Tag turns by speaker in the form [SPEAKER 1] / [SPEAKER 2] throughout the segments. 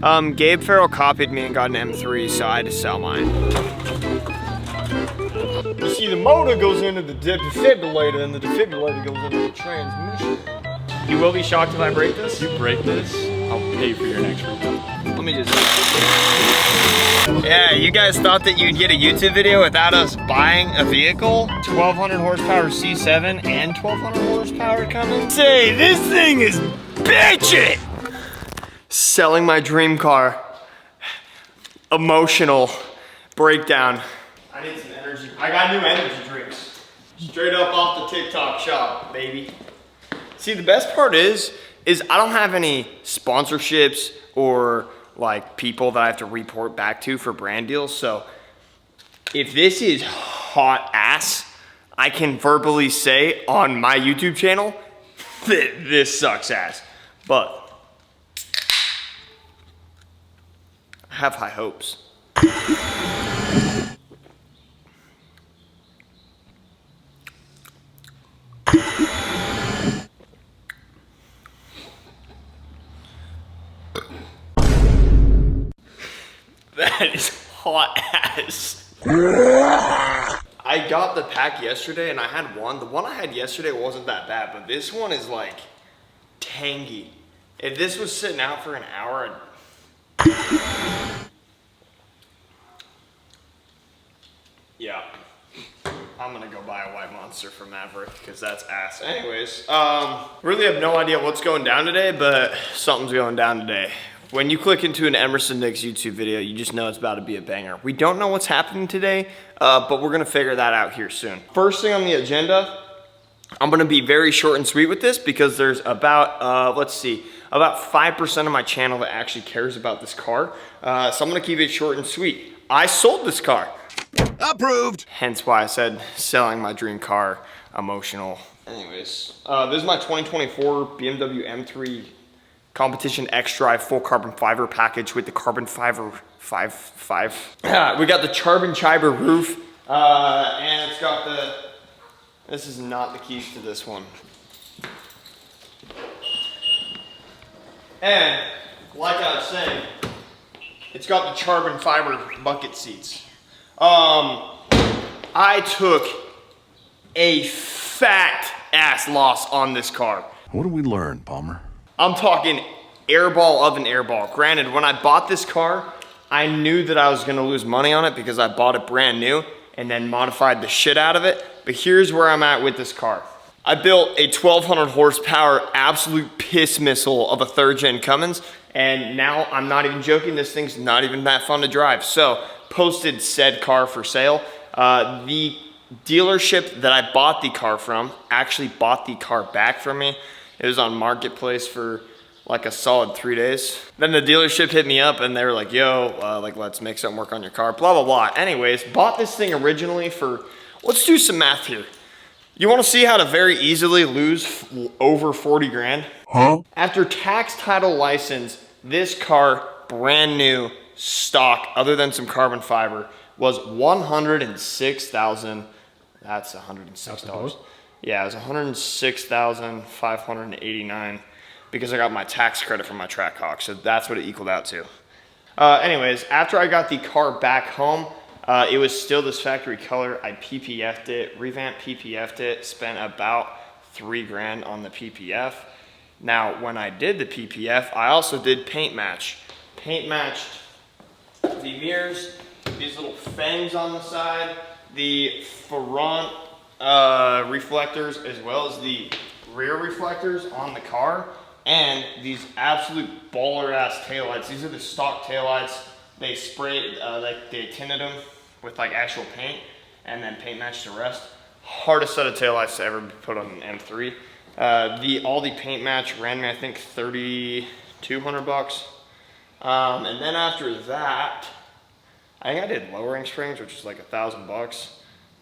[SPEAKER 1] Gabe Farrell copied me and got an M3, so I had to sell mine. You see, the motor goes into the defibrillator, and the defibrillator goes into the transmission. You will be shocked if I break this?
[SPEAKER 2] If you break this, I'll pay for your next rebuild.
[SPEAKER 1] Let me just... Yeah, you guys thought that you'd get a YouTube video without us buying a vehicle? 1200 horsepower C7 and 1200 horsepower Cummins? Say, this thing is bitchin'! Selling my dream car. Emotional breakdown. I need some energy. I got new energy drinks. Straight up off the TikTok shop, baby. See, the best part is I don't have any sponsorships or like people that I have to report back to for brand deals. So if this is hot ass, I can verbally say on my YouTube channel that this sucks ass. But I have high hopes. That is hot ass. I got the pack yesterday and I had one. The one I had yesterday wasn't that bad, but this one is like tangy. If this was sitting out for an hour, yeah. I'm gonna go buy a white monster for Maverick because that's ass. Anyways, really have no idea what's going down today, but something's going down today. When you click into an Emerson Nicks YouTube video, you just know it's about to be a banger. We don't know what's happening today, but we're gonna figure that out here soon. First thing on the agenda, I'm gonna be very short and sweet with this because there's about, let's see, about 5% of my channel that actually cares about this car. So I'm gonna keep it short and sweet. I sold this car.
[SPEAKER 3] Approved.
[SPEAKER 1] Hence why I said selling my dream car, emotional. Anyways, this is my 2024 BMW M3 Competition X-Drive full carbon fiber package with the carbon fiber we got the carbon fiber roof, and it's got the, this is not the keys to this one. And like I was saying, it's got the carbon fiber bucket seats. I took a fat ass loss on this car.
[SPEAKER 3] What did we learn, Palmer?
[SPEAKER 1] I'm talking airball of an airball. Granted, when I bought this car, I knew that I was gonna lose money on it because I bought it brand new and then modified the shit out of it. But here's where I'm at with this car. I built a 1200 horsepower absolute piss missile of a 3rd gen Cummins, and now I'm not even joking, this thing's not even that fun to drive. So, posted said car for sale. The dealership that I bought the car from actually bought the car back from me. It was on Marketplace for like a solid 3 days. Then the dealership hit me up and they were like, yo, like let's make something work on your car, blah, blah, blah. Anyways, bought this thing originally for, let's do some math here. You wanna see how to very easily lose over 40 grand?
[SPEAKER 3] Huh?
[SPEAKER 1] After tax, title, license, this car, brand new, stock, other than some carbon fiber, was $106,000. That's $106. Yeah, it was $106,589 because I got my tax credit from my Trackhawk, so that's what it equaled out to. Anyways, after I got the car back home, it was still this factory color. I PPF'd it, revamped PPF'd it, spent about 3 grand on the PPF. Now, when I did the PPF, I also did paint match. Paint matched the mirrors, these little fangs on the side, the front reflectors, as well as the rear reflectors on the car, and these absolute baller ass taillights. These are the stock taillights. They sprayed, like they tinted them with like actual paint and then paint matched the rest. Hardest set of taillights to ever be put on an M3. All the paint match ran me, I think, $3,200. And then after that, I think I did lowering springs, which is like $1,000.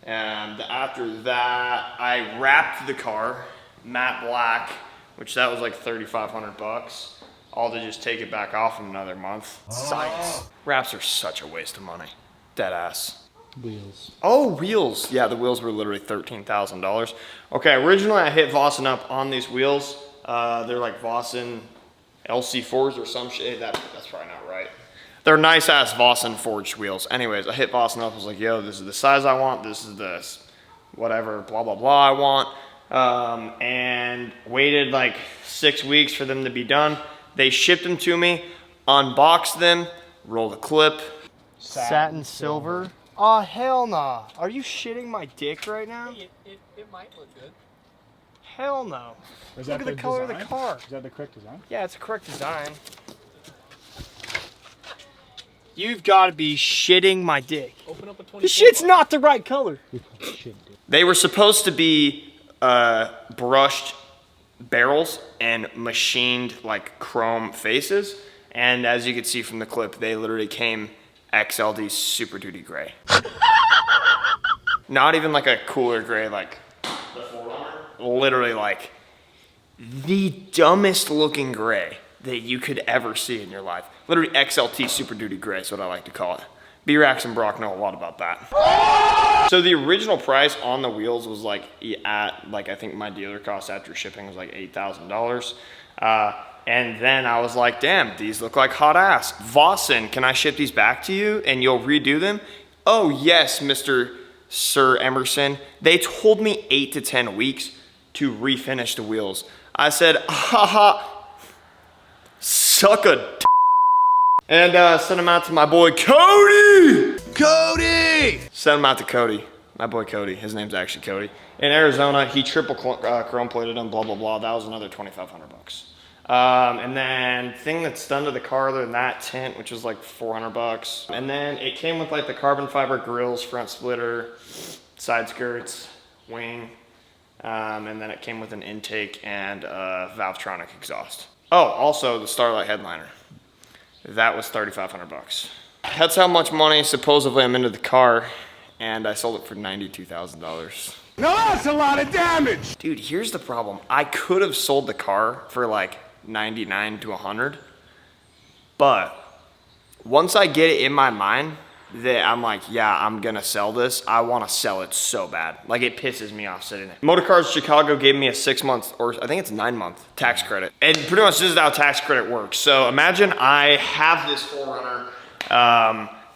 [SPEAKER 1] And after that, I wrapped the car matte black, which that was like $3,500. All to just take it back off in another month. Science. Wraps are such a waste of money. Dead ass.
[SPEAKER 2] Wheels.
[SPEAKER 1] Oh, wheels. Yeah, the wheels were literally $13,000. Okay, originally I hit Vossen up on these wheels. They're like Vossen LC4s or some shit. That's probably not right. They're nice ass Vossen forged wheels. Anyways, I hit Vossen up, I was like, yo, this is the size I want, this is the whatever, blah, blah, blah I want. And waited like 6 weeks for them to be done. They shipped them to me, unboxed them, rolled a clip. Satin silver. Oh, hell nah. Are you shitting my dick right now?
[SPEAKER 2] It might look good.
[SPEAKER 1] Hell no.
[SPEAKER 4] Is
[SPEAKER 1] Look
[SPEAKER 4] that
[SPEAKER 1] at the color
[SPEAKER 4] design?
[SPEAKER 1] of the car.
[SPEAKER 4] Is that the correct design?
[SPEAKER 1] Yeah, it's a correct design. You've got to be shitting my dick.
[SPEAKER 2] Open up a 24.
[SPEAKER 1] This shit's not the right color.
[SPEAKER 4] Shit, dude.
[SPEAKER 1] They were supposed to be brushed barrels and machined like chrome faces. And as you can see from the clip, they literally came XLD Super Duty gray. Not even like a cooler gray like the 4Runner. Literally like the dumbest looking gray that you could ever see in your life. Literally XLT Super Duty gray is what I like to call it. B-Rax and Brock know a lot about that. So the original price on the wheels was like at like I think my dealer cost after shipping was like $8,000. And then I was like, damn, these look like hot ass. Vossen, can I ship these back to you and you'll redo them? Oh yes, Mr. Sir Emerson. They told me 8 to 10 weeks to refinish the wheels. I said, haha, suck a d. And sent them out to my boy Cody.
[SPEAKER 3] Cody!
[SPEAKER 1] Sent them out to Cody. My boy Cody. His name's actually Cody. In Arizona, he triple chrome plated them, blah, blah, blah. That was another 2,500 bucks. And then thing that's done to the car other than that tint, which was like 400 bucks. And then it came with like the carbon fiber grills, front splitter, side skirts, wing. And then it came with an intake and Valvetronic exhaust. Oh, also the Starlight headliner. That was 3,500 bucks. That's how much money supposedly I'm into the car, and I sold it for $92,000.
[SPEAKER 3] Now that's a lot of damage!
[SPEAKER 1] Dude, here's the problem. I could have sold the car for like 99 to 100, but once I get it in my mind that I'm like, yeah, I'm gonna sell this, I wanna sell it so bad. Like it pisses me off sitting there. Motor Cars Chicago gave me a 6 month, or I think it's 9 month tax credit. And pretty much this is how tax credit works. So imagine I have this 4Runner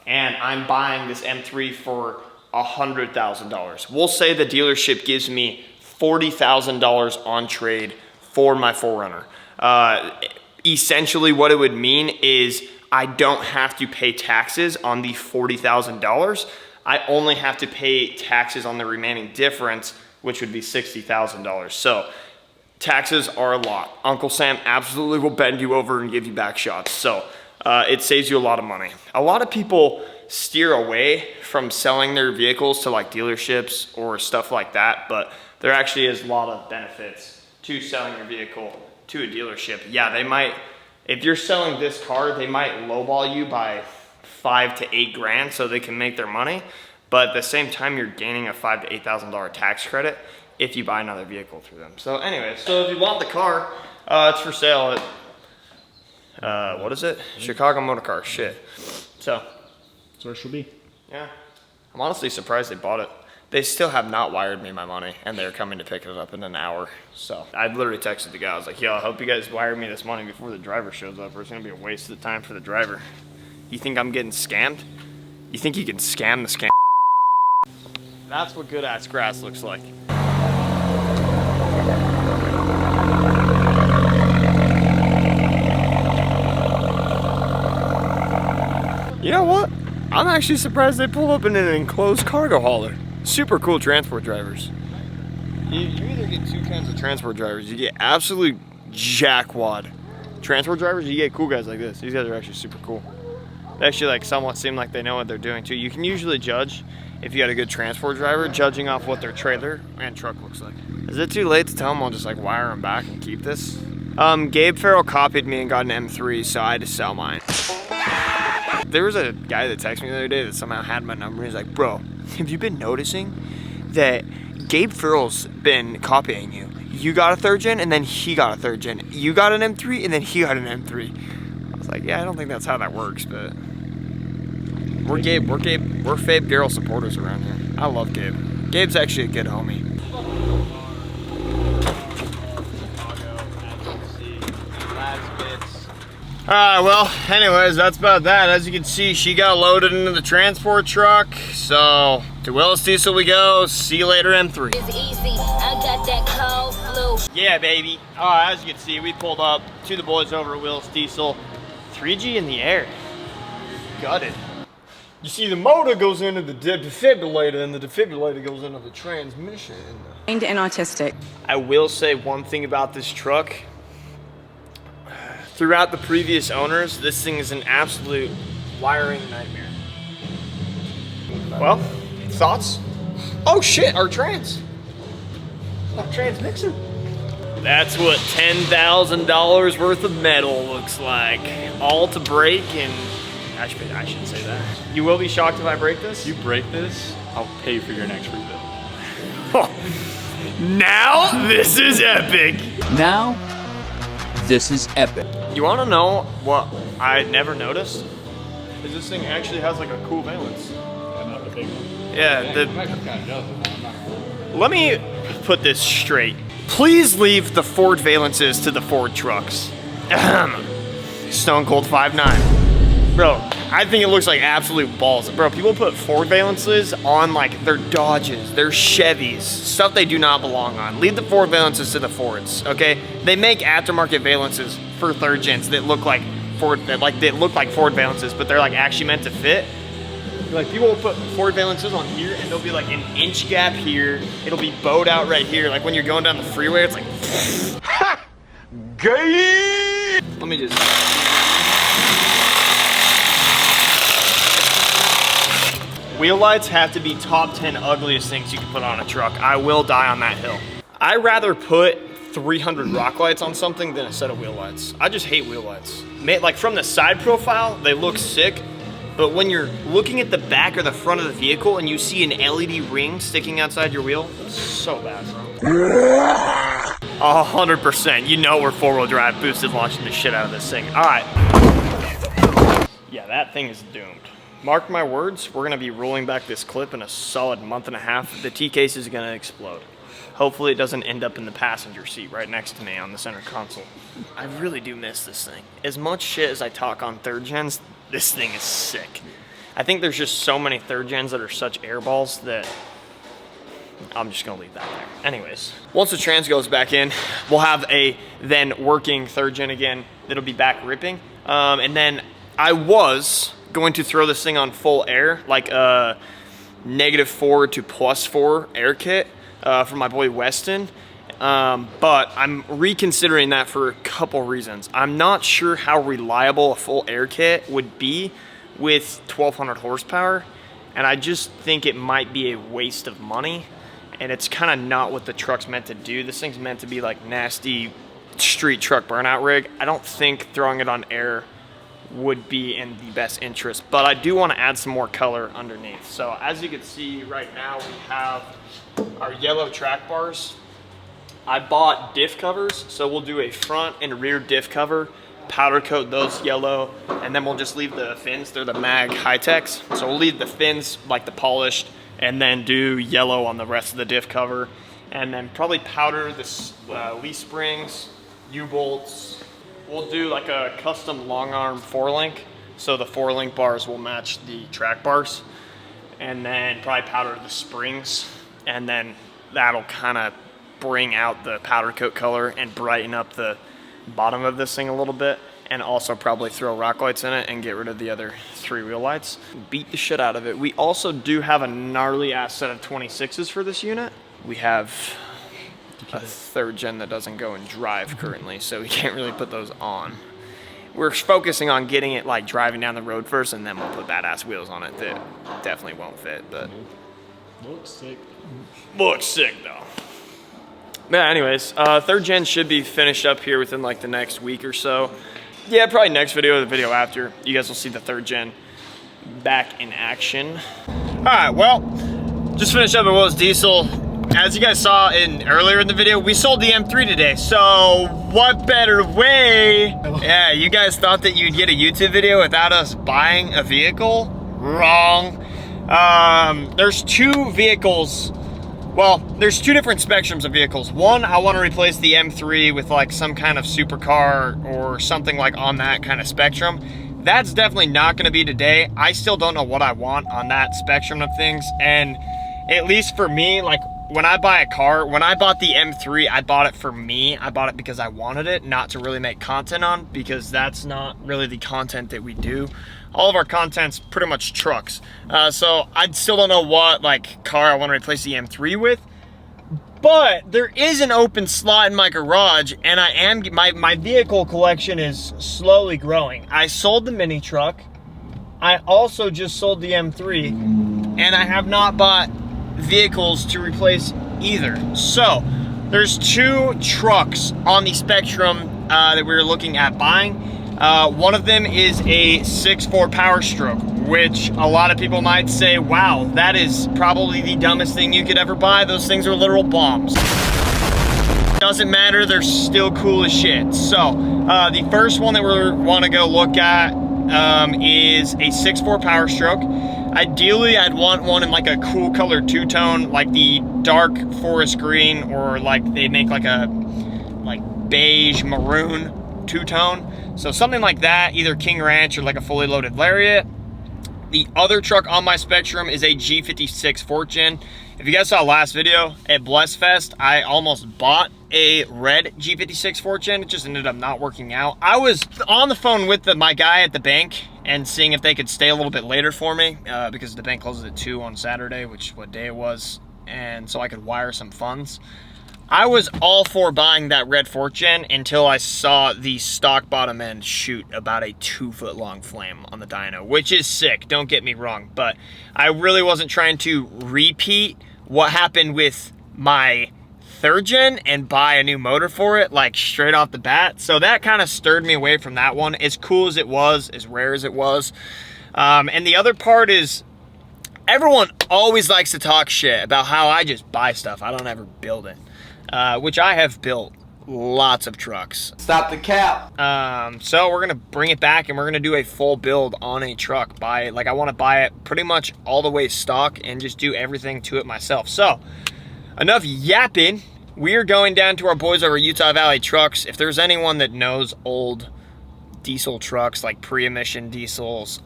[SPEAKER 1] and I'm buying this M3 for $100,000. We'll say the dealership gives me $40,000 on trade for my 4Runner. Essentially what it would mean is I don't have to pay taxes on the $40,000. I only have to pay taxes on the remaining difference, which would be $60,000. So taxes are a lot. Uncle Sam absolutely will bend you over and give you back shots. So it saves you a lot of money. A lot of people steer away from selling their vehicles to like dealerships or stuff like that, but there actually is a lot of benefits to selling your vehicle to a dealership. Yeah, they might, if you're selling this car, they might lowball you by 5 to 8 grand so they can make their money. But at the same time, you're gaining a $5,000 to $8,000 tax credit if you buy another vehicle through them. So anyways, so if you want the car, it's for sale at, what is it? Chicago Motor Car, shit. So.
[SPEAKER 4] That's where it should be.
[SPEAKER 1] Yeah. I'm honestly surprised they bought it. They still have not wired me my money, and they're coming to pick it up in an hour. So I literally texted the guy. I was like, yo, I hope you guys wire me this money before the driver shows up, or it's going to be a waste of time for the driver. You think I'm getting scammed? You think you can scam the scam? That's what good-ass grass looks like. You know what? I'm actually surprised they pulled up in an enclosed cargo hauler. Super cool transport drivers. You either get two kinds of transport drivers. You get absolute jackwad transport drivers, or you get cool guys like this. These guys are actually super cool. They actually like somewhat seem like they know what they're doing too. You can usually judge if you got a good transport driver, judging off what their trailer and truck looks like. Is it too late to tell them I'll just like wire them back and keep this? Gabe Farrell copied me and got an M3, so I had to sell mine. There was a guy that texted me the other day that somehow had my number. He's like, bro, have you been noticing that Gabe Farrell's been copying you? You got a 3rd gen and then he got a 3rd gen. You got an M3 and then he got an M3. I was like, yeah, I don't think that's how that works, but we're Fabe Garrel supporters around here. I love Gabe. Gabe's actually a good homie. Chicago, as you can see, Labs bits. All right, well, anyways, that's about that. As you can see, she got loaded into the transport truck. So to Willis Diesel we go. See you later, M3.
[SPEAKER 5] It's easy. I got that cold flu.
[SPEAKER 1] Yeah, baby. All right, as you can see, we pulled up to the boys over at Willis Diesel. 3G in the air. Gutted. You see, the motor goes into the defibrillator, and the defibrillator goes into the transmission.
[SPEAKER 6] And autistic.
[SPEAKER 1] I will say one thing about this truck. Throughout the previous owners, this thing is an absolute wiring nightmare. Well, thoughts? Oh shit, our trans mixer. That's what $10,000 worth of metal looks like. All to break, and I shouldn't say that. You will be shocked if I break this?
[SPEAKER 7] You break this, I'll pay for your next rebuild.
[SPEAKER 1] Now this is epic.
[SPEAKER 2] Now, this is epic.
[SPEAKER 1] You want to know what I never noticed? Is this thing actually has like a cool valence.
[SPEAKER 7] Not the big one.
[SPEAKER 1] Yeah,
[SPEAKER 7] The kind of does it, I'm not gonna lie.
[SPEAKER 1] let me put this straight. Please leave the Ford valences to the Ford trucks. Stone Cold 5'9". Bro, I think it looks like absolute balls. Bro, people put Ford valences on like their Dodges, their Chevys, stuff they do not belong on. Leave the Ford valences to the Fords, okay? They make aftermarket valences for third gens that look like Ford, Ford valences, but they're like actually meant to fit. Like people will put Ford valences on here, and there'll be like an inch gap here. It'll be bowed out right here. Like when you're going down the freeway, it's like. Ha! Gay! Let me just. Wheel lights have to be top 10 ugliest things you can put on a truck. I will die on that hill. I'd rather put 300 rock lights on something than a set of wheel lights. I just hate wheel lights. Like from the side profile, they look sick, but when you're looking at the back or the front of the vehicle and you see an LED ring sticking outside your wheel, it's so bad, bro. 100%. You know we're four-wheel drive boosted launching the shit out of this thing. All right. Yeah, that thing is doomed. Mark my words, we're gonna be rolling back this clip in a solid month and a half. The T-case is gonna explode. Hopefully it doesn't end up in the passenger seat right next to me on the center console. I really do miss this thing. As much shit as I talk on third gens, this thing is sick. I think there's just so many third gens that are such airballs that I'm just gonna leave that there. Anyways, once the trans goes back in, we'll have a then working third gen again that'll be back ripping. And then I was going to throw this thing on full air, like a -4 to +4 air kit from my boy Weston. But I'm reconsidering that for a couple reasons. I'm not sure how reliable a full air kit would be with 1200 horsepower. And I just think it might be a waste of money. And it's kind of not what the truck's meant to do. This thing's meant to be like nasty street truck burnout rig. I don't think throwing it on air would be in the best interest, but I do want to add some more color underneath. So as you can see right now, we have our yellow track bars. I bought diff covers, so we'll do a front and rear diff cover, powder coat those yellow, and then we'll just leave the fins. They're the Mag High-Techs. So we'll leave the fins like the polished, and then do yellow on the rest of the diff cover, and then probably powder the leaf springs, U-bolts. We'll do like a custom long arm 4-link, so the 4-link bars will match the track bars, and then probably powder the springs, and then that'll kind of bring out the powder coat color and brighten up the bottom of this thing a little bit, and also probably throw rock lights in it and get rid of the other 3 wheel lights. Beat the shit out of it. We also do have a gnarly ass set of 26s for this unit. We have a third gen that doesn't go in drive currently, so we can't really put those on. We're focusing on getting it like driving down the road first, and then we'll put badass wheels on it that definitely won't fit, but
[SPEAKER 7] Looks sick.
[SPEAKER 1] looks sick though. Yeah, anyways, third gen should be finished up here within like the next week or so. Yeah, probably next video or the video after. You guys will see the third gen back in action. All right, well, just finished up at Willis Diesel. As you guys saw earlier in the video, we sold the M3 today. So what better way? Yeah, you guys thought that you'd get a YouTube video without us buying a vehicle? Wrong. There's 2 vehicles Well, there's two different spectrums of vehicles. One, I want to replace the M3 with like some kind of supercar or something like on that kind of spectrum. That's definitely not going to be today. I still don't know what I want on that spectrum of things. And at least for me, like when I buy a car, when I bought the M3, I bought it for me. I bought it because I wanted it, not to really make content on, because that's not really the content that we do. All of our content's pretty much trucks. So I still don't know what like car I want to replace the M3 with. But there is an open slot in my garage, and I am my vehicle collection is slowly growing. I sold the mini truck. I also just sold the M3, and I have not bought vehicles to replace either. So there's two trucks on the spectrum that we're looking at buying. One of them is a 6.4 Power Stroke, which a lot of people might say, wow, that is probably the dumbest thing you could ever buy. Those things are literal bombs. Doesn't matter, they're still cool as shit. So the first one that we want to go look at is a 6.4 Power Stroke. Ideally, I'd want one in like a cool color two-tone, like the dark forest green, or like they make like a beige maroon two-tone. So something like that, either King Ranch or like a fully loaded Lariat. The other truck on my spectrum is a G56 4th Gen. If you guys saw last video at Blessfest, I almost bought a red G56 4th Gen. It just ended up not working out. I was on the phone with my guy at the bank and seeing if they could stay a little bit later for me because the bank closes at 2 on Saturday, which is what day it was, and so I could wire some funds. I was all for buying that red 4th Gen until I saw the stock bottom end shoot about a 2-foot long flame on the dyno, which is sick, don't get me wrong, but I really wasn't trying to repeat what happened with my 3rd Gen and buy a new motor for it, like straight off the bat. So that kind of stirred me away from that one, as cool as it was, as rare as it was. And the other part is, everyone always likes to talk shit about how I just buy stuff, I don't ever build it. Which I have built lots of trucks.
[SPEAKER 3] Stop the cap.
[SPEAKER 1] So we're gonna bring it back and we're gonna do a full build on a truck. I want to buy it pretty much all the way stock and just do everything to it myself. So enough yapping. We're going down to our boys over at Utah Valley Trucks. If there's anyone that knows old diesel trucks, like pre-emission diesels,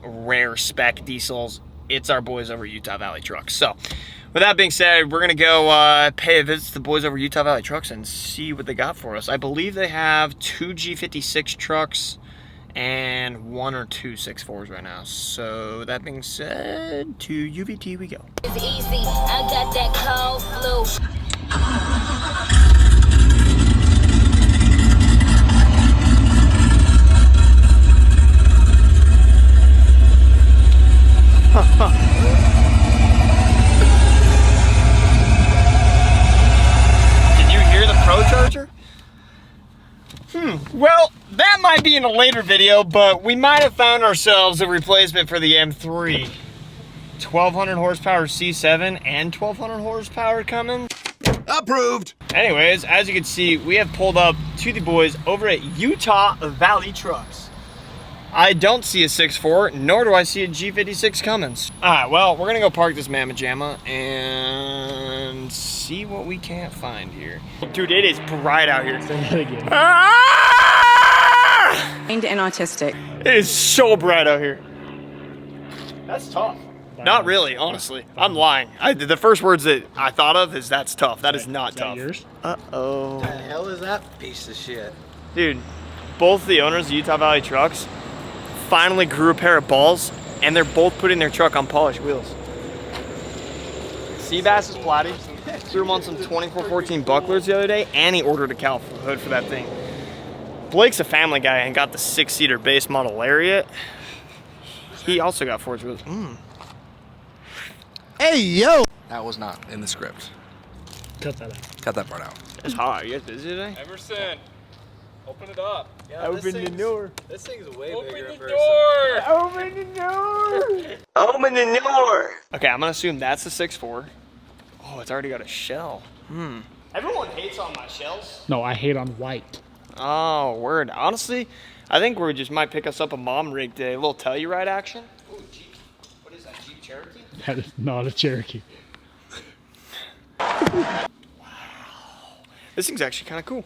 [SPEAKER 1] rare spec diesels, it's our boys over at Utah Valley Trucks. So with that being said, we're gonna go pay a visit to the boys over at Utah Valley Trucks and see what they got for us. I believe they have 2 G56 trucks and 1 or 2 6.4s right now. So that being said, to UVT we go.
[SPEAKER 5] It's easy, I got that cold flu.
[SPEAKER 1] Pro Charger? Well, that might be in a later video, but we might have found ourselves a replacement for the M3. 1200 horsepower C7 and 1200 horsepower Cummins.
[SPEAKER 3] Approved.
[SPEAKER 1] Anyways, as you can see, we have pulled up to the boys over at Utah Valley Trucks. I don't see a 6.4, nor do I see a G56 Cummins. Alright, well, we're gonna go park this mamma jamma and see what we can't find here. Dude, it is bright out here.
[SPEAKER 4] Say that again.
[SPEAKER 1] Ah!
[SPEAKER 6] And autistic.
[SPEAKER 1] It is so bright out here. That's tough. Not really, honestly. I'm lying. The first words that I thought of is that's tough. That is not tough.
[SPEAKER 4] Yours?
[SPEAKER 1] Uh-oh.
[SPEAKER 3] What the hell is that piece of shit?
[SPEAKER 1] Dude, both the owners of Utah Valley Trucks finally grew a pair of balls, and they're both putting their truck on polished wheels. Seabass is platty. Threw him on some 2414 bucklers the other day, and he ordered a cowl hood for that thing. Blake's a family guy and got the 6-seater base model Lariat. He also got forged wheels.
[SPEAKER 3] Hey, yo! That was not in the script.
[SPEAKER 4] Cut that out.
[SPEAKER 3] Cut that part out.
[SPEAKER 1] It's hot. You guys busy today?
[SPEAKER 7] Emerson, open it up.
[SPEAKER 1] Open the door.
[SPEAKER 3] This thing's way
[SPEAKER 7] Open
[SPEAKER 3] bigger
[SPEAKER 7] the
[SPEAKER 3] in person.
[SPEAKER 7] door.
[SPEAKER 1] Open the door.
[SPEAKER 3] Open the door!
[SPEAKER 1] Okay, I'm gonna assume that's a 6.4. Oh, it's already got a shell. Everyone hates on my shells.
[SPEAKER 4] No, I hate on white.
[SPEAKER 1] Oh, word. Honestly, I think we just might pick us up a mom rig today. A little Telluride action. Ooh, Jeep. What is that, Jeep Cherokee?
[SPEAKER 4] That is not a Cherokee.
[SPEAKER 1] This thing's actually kind of cool.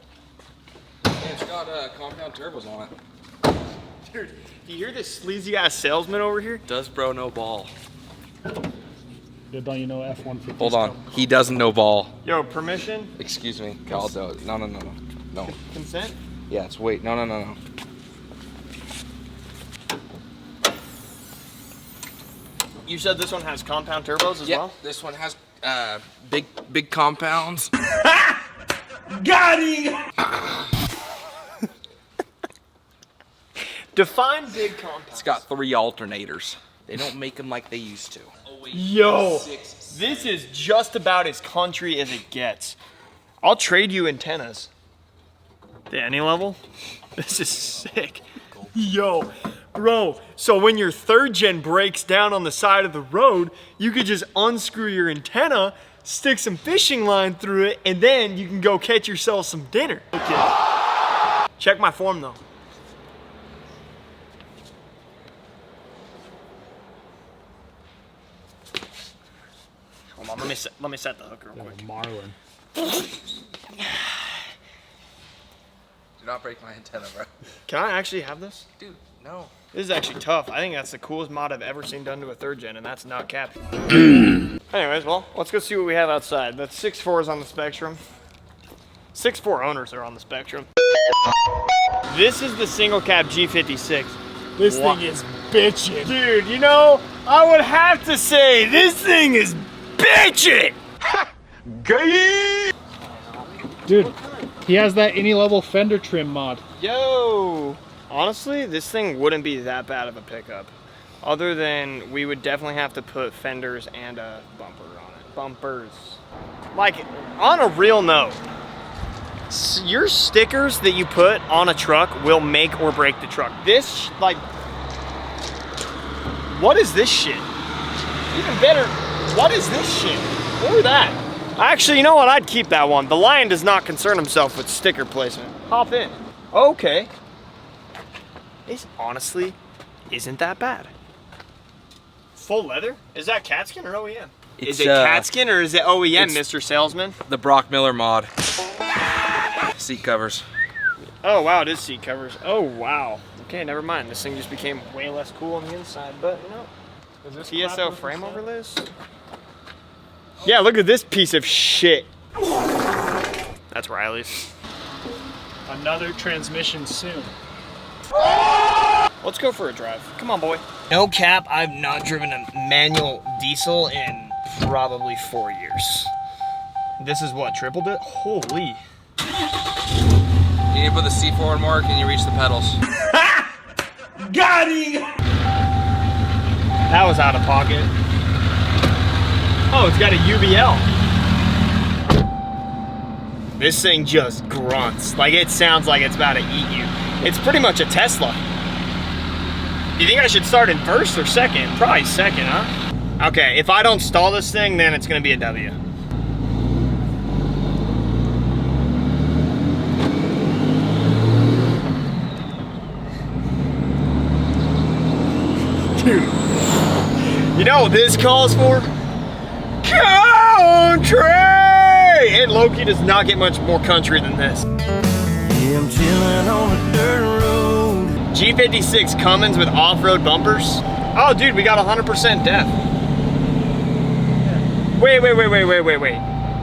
[SPEAKER 3] It's got compound turbos on it.
[SPEAKER 1] Dude, do you hear this sleazy ass salesman over here?
[SPEAKER 3] Does bro know ball?
[SPEAKER 4] Yeah, don't you know F-150?
[SPEAKER 3] Hold on. He doesn't know ball.
[SPEAKER 1] Yo, permission?
[SPEAKER 3] Excuse me. Cal, no. No.
[SPEAKER 1] Consent?
[SPEAKER 3] Yeah, it's wait. No.
[SPEAKER 1] You said this one has compound turbos as well?
[SPEAKER 3] This one has big compounds.
[SPEAKER 1] Got him! Define big compounds.
[SPEAKER 3] It's got 3 alternators. They don't make them like they used to.
[SPEAKER 1] Yo, this is just about as country as it gets. I'll trade you antennas. The any level? This is sick. Yo, bro, so when your 3rd gen breaks down on the side of the road, you could just unscrew your antenna, stick some fishing line through it, and then you can go catch yourself some dinner. Okay. Check my form though. Hold on, let me set the hook real quick.
[SPEAKER 4] Marlin.
[SPEAKER 3] Do not break my antenna, bro.
[SPEAKER 1] Can I actually have this?
[SPEAKER 3] Dude, no.
[SPEAKER 1] This is actually tough. I think that's the coolest mod I've ever seen done to a 3rd gen, and that's not capping. Anyways, well, let's go see what we have outside. That's 6.4s on the Spectrum. 6.4 owners are on the Spectrum. This is the single cab G56.
[SPEAKER 4] This thing is bitchin'.
[SPEAKER 1] Dude, you know, I would have to say this thing is bitchin'!
[SPEAKER 4] Dude, he has that any level fender trim mod.
[SPEAKER 1] Yo! Honestly, this thing wouldn't be that bad of a pickup. Other than we would definitely have to put fenders and a bumper on it. Bumpers. Like, on a real note, your stickers that you put on a truck will make or break the truck. This, like, what is this shit? Even better, what is this shit? Look at that. Actually, you know what? I'd keep that one. The Lion does not concern himself with sticker placement. Hop in. Okay. This honestly isn't that bad. Full leather? Is that cat skin or OEM? Is it cat skin or is it OEM, Mr. Salesman?
[SPEAKER 3] The Brock Miller mod. Seat covers.
[SPEAKER 1] Oh wow, it is seat covers. Oh wow. Okay, never mind. This thing just became way less cool on the inside, but you know. TSO frame overlays? Yeah, look at this piece of shit. That's Riley's.
[SPEAKER 4] Another transmission soon.
[SPEAKER 1] Let's go for a drive. Come on, boy. No cap, I've not driven a manual diesel in probably 4 years. This is what, tripled it? Holy.
[SPEAKER 3] You need to put the C forward mark and you reach the pedals.
[SPEAKER 1] Got him! That was out of pocket. Oh, it's got a UBL. This thing just grunts. Like, it sounds like it's about to eat you. It's pretty much a Tesla. You think I should start in first or second? Probably second, huh? Okay, if I don't stall this thing, then it's gonna be a W. Dude, you know what this calls for? Country! And Loki does not get much more country than this.
[SPEAKER 6] Yeah, I'm chilling on a dirt road.
[SPEAKER 1] G56 Cummins with off-road bumpers. Oh, dude, we got 100% def. Wait.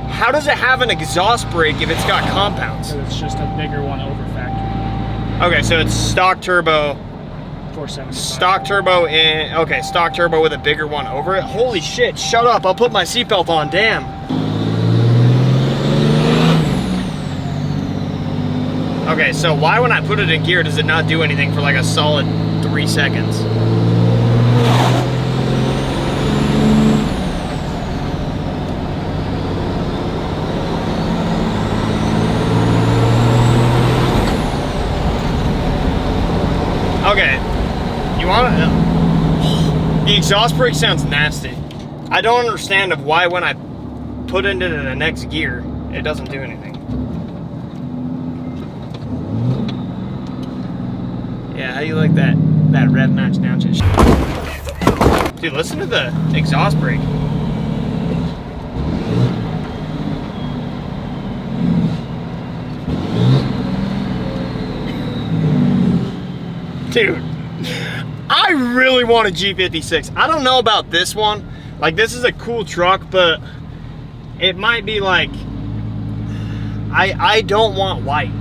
[SPEAKER 1] How does it have an exhaust brake if it's got compounds?
[SPEAKER 4] So it's just a bigger one over factory.
[SPEAKER 1] Okay, so it's stock turbo.
[SPEAKER 4] 475.
[SPEAKER 1] Stock turbo in, okay, stock turbo with a bigger one over it. Holy shit, shut up, I'll put my seatbelt on, damn. Okay, so why when I put it in gear does it not do anything for like a solid 3 seconds? Okay, you want to? The exhaust brake sounds nasty. I don't understand of why when I put it into the next gear, it doesn't do anything. Yeah, how do you like that rev match downshift? Dude, listen to the exhaust brake. Dude, I really want a G56. I don't know about this one. Like, this is a cool truck, but it might be like, I don't want white.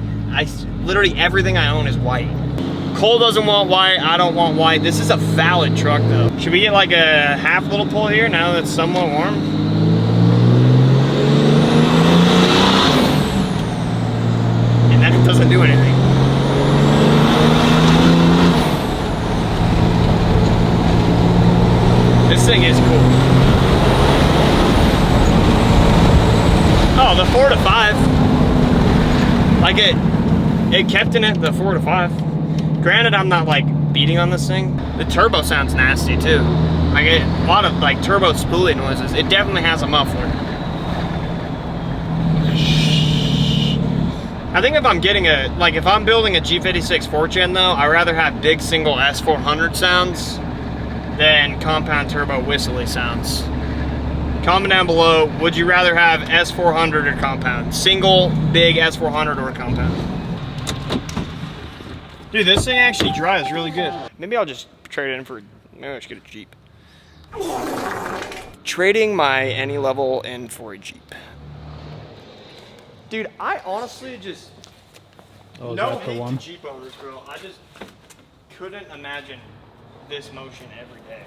[SPEAKER 1] Literally everything I own is white. Cole doesn't want white, I don't want white. This is a valid truck though. Should we get like a half little pull here now that it's somewhat warm? And then it doesn't do anything. This thing is cool. Oh, the 4 to 5. Like it kept in it, the 4 to 5. Granted, I'm not like beating on this thing. The turbo sounds nasty too. I get a lot of like turbo spoolie noises. It definitely has a muffler. I think if I'm getting if I'm building a G56 4th gen though, I'd rather have big single S400 sounds than compound turbo whistly sounds. Comment down below, would you rather have S400 or compound? Single, big S400 or compound? Dude, this thing actually drives really good. Maybe I'll just trade it in for, maybe I should get a Jeep. Trading my any level in for a Jeep. Dude, I honestly just, no hate to Jeep owners, bro. I just couldn't imagine this motion every day.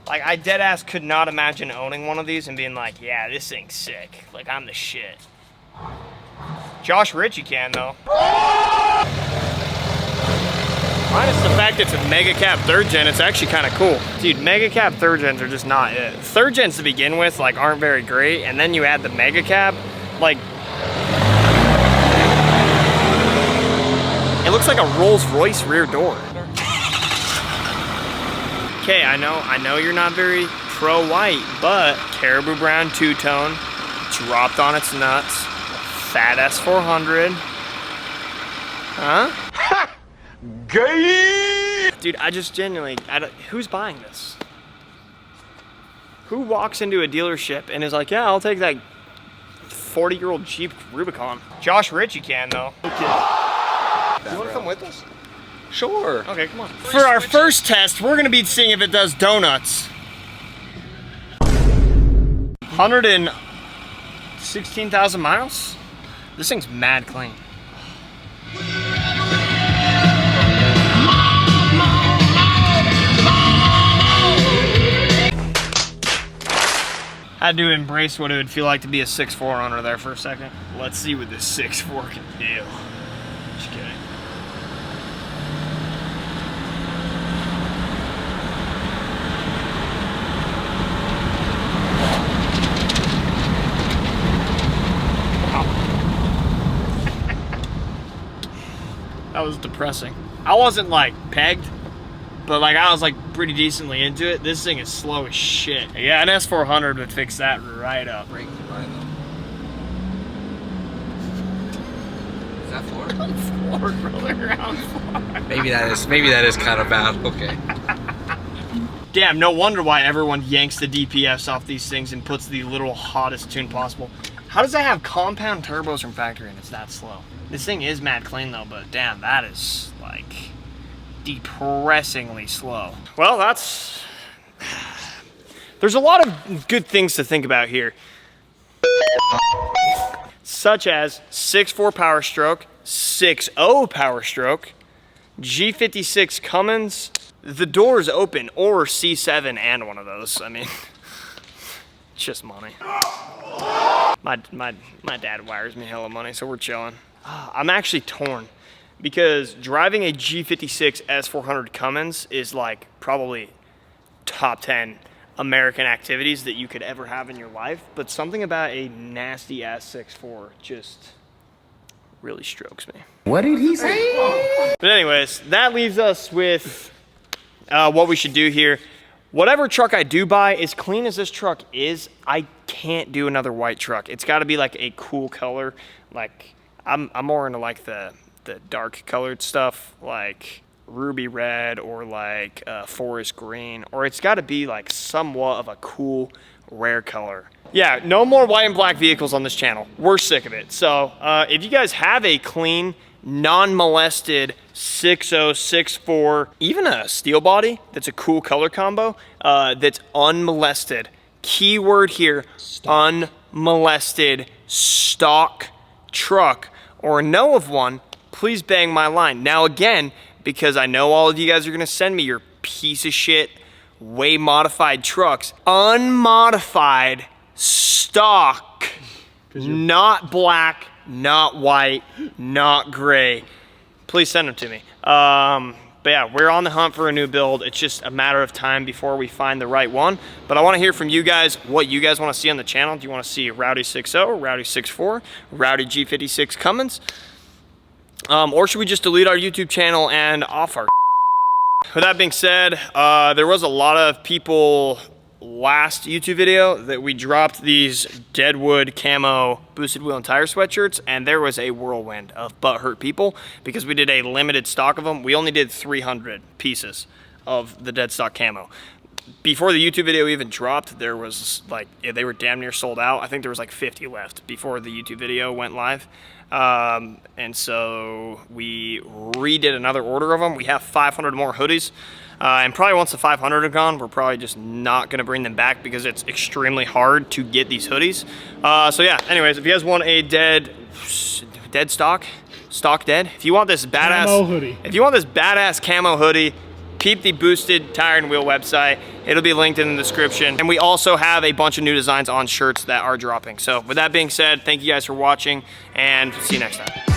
[SPEAKER 1] Like, I dead ass could not imagine owning one of these and being like, yeah, this thing's sick. Like, I'm the shit. Josh Ritchie can though. Minus the fact it's a mega cab 3rd gen, it's actually kind of cool. Dude, mega cab 3rd gens are just not it. 3rd gens to begin with, like, aren't very great, and then you add the mega cab, like, it looks like a Rolls Royce rear door. Okay, I know you're not very pro-white, but Caribou Brown two-tone, dropped on its nuts, fat S400, huh? Gay! Dude, I just genuinely, who's buying this? Who walks into a dealership and is like, yeah, I'll take that 40-year-old Jeep Rubicon? Josh Ritchie can though. Okay. You wanna come with us?
[SPEAKER 3] Sure.
[SPEAKER 1] Okay, come on. For our first test, we're gonna be seeing if it does donuts. 116,000 miles? This thing's mad clean. I had to embrace what it would feel like to be a 6'4" owner there for a second. Let's see what this 6'4" can do. Just kidding. Wow. That was depressing. I wasn't like pegged, but like I was like pretty decently into it. This thing is slow as shit. Yeah, an S400 would fix that right up.
[SPEAKER 3] Is that floor?
[SPEAKER 1] Floor, rolling around floor.
[SPEAKER 3] Maybe that is kind of bad. Okay.
[SPEAKER 1] Damn, no wonder why everyone yanks the DPFs off these things and puts the little hottest tune possible. How does that have compound turbos from factory and it's that slow? This thing is mad clean though, but damn, that is like depressingly slow. Well, there's a lot of good things to think about here, such as 6.4 power stroke, 6.0 power stroke, G56 Cummins, the doors open, or C7 and one of those. I mean, it's just money. My dad wires me hella money, so we're chilling. I'm actually torn, because driving a G56 S400 Cummins is like probably top 10 American activities that you could ever have in your life, but something about a nasty ass 6.4 just really strokes me.
[SPEAKER 6] What did he say?
[SPEAKER 1] But anyways, that leaves us with what we should do here. Whatever truck I do buy, as clean as this truck is, I can't do another white truck. It's got to be like a cool color. Like I'm more into like the dark colored stuff, like ruby red or like forest green, or it's got to be like somewhat of a cool rare color. Yeah, no more white and black vehicles on this channel. We're sick of it. So if you guys have a clean non-molested 6064, even a steel body that's a cool color combo, that's unmolested. Keyword here, unmolested stock truck, or know of one, please bang my line. Now again, because I know all of you guys are gonna send me your piece of shit, way modified trucks, unmodified stock, not black, not white, not gray, please send them to me. But yeah, we're on the hunt for a new build. It's just a matter of time before we find the right one. But I want to hear from you guys what you guys want to see on the channel. Do you want to see Rowdy 6.0, Rowdy 6.4, Rowdy G56 Cummins? Or should we just delete our YouTube channel and off our? With that being said, there was a lot of people last YouTube video that we dropped these Deadwood camo boosted wheel and tire sweatshirts, and there was a whirlwind of butthurt people because we did a limited stock of them. We only did 300 pieces of the dead stock camo. Before the YouTube video even dropped, there was like, they were damn near sold out. I think there was like 50 left before the YouTube video went live. And so we redid another order of them. We have 500 more hoodies. And probably once the 500 are gone, we're probably just not gonna bring them back because it's extremely hard to get these hoodies. So yeah, anyways, if you guys want a dead stock dead, if you want this badass
[SPEAKER 4] camo hoodie,
[SPEAKER 1] if you want this badass camo hoodie, peep the Boosted Tire and Wheel website. It'll be linked in the description. And we also have a bunch of new designs on shirts that are dropping. So with that being said, thank you guys for watching and see you next time.